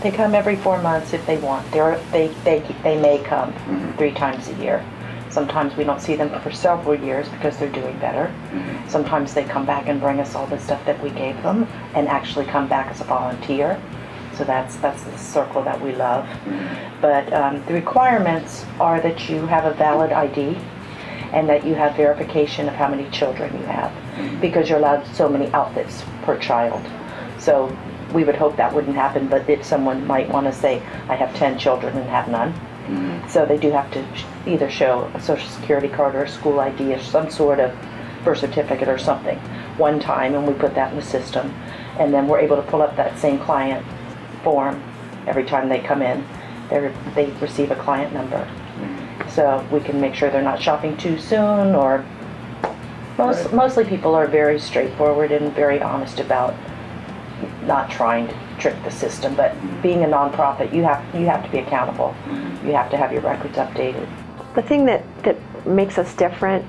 They come every 4 months if they want. They may come 3 times a year. Sometimes we don't see them for several years because they're doing better. Sometimes they come back and bring us all the stuff that we gave them and actually come back as a volunteer. So that's the circle that we love. But the requirements are that you have a valid ID and that you have verification of how many children you have, because you're allowed so many outfits per child. So we would hope that wouldn't happen, but if someone might want to say, I have 10 children and have none. So they do have to either show a social security card or a school ID or some sort of birth certificate or something one time, and we put that in the system. And then we're able to pull up that same client form every time they come in. They receive a client number. So we can make sure they're not shopping too soon, or mostly people are very straightforward and very honest about not trying to trick the system. But being a nonprofit, you have to be accountable. You have to have your records updated. The thing that makes us different,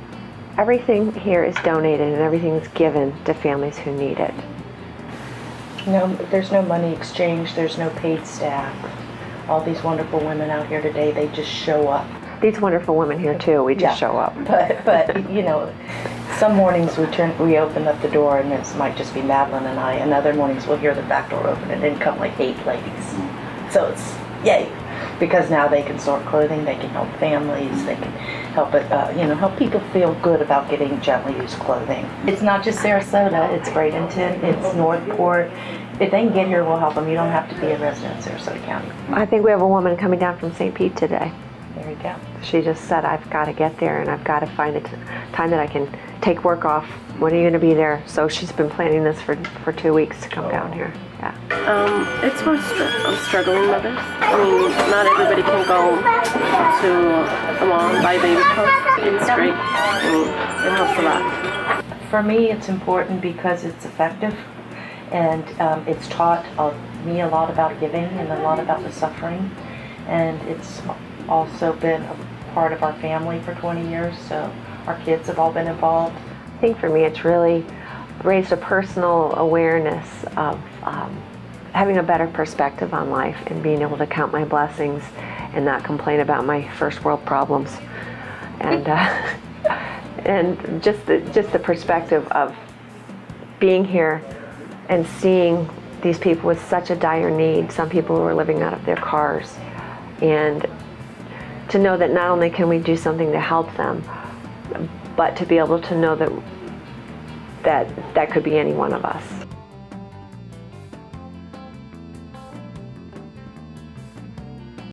everything here is donated and everything is given to families who need it. No, there's no money exchange, there's no paid staff. All these wonderful women out here today, they just show up. These wonderful women here too, we just show up. But you know, some mornings we open up the door and it might just be Madeline and I, and other mornings we'll hear the back door open and then come like 8 ladies. So it's yay, because now they can sort clothing, they can help families, they can help help people feel good about getting gently used clothing. It's not just Sarasota, it's Bradenton, it's Northport. If they can get here, we'll help them. You don't have to be a resident of Sarasota County. I think we have a woman coming down from St. Pete today. There you go. She just said, I've got to get there and I've got to find a time that I can take work off. When are you going to be there? So she's been planning this for 2 weeks to come down here. Yeah. It's for struggling mothers. I mean, not everybody can go to a mall and buy baby clothes. It's great. I mean, it helps a lot. For me, it's important because it's effective, and it's taught me a lot about giving and a lot about the suffering, and it's also been a part of our family for 20 years, so our kids have all been involved. I think for me it's really raised a personal awareness of having a better perspective on life and being able to count my blessings and not complain about my first world problems, and and just the perspective of being here and seeing these people with such a dire need, some people who are living out of their cars, and to know that not only can we do something to help them, but to be able to know that could be any one of us.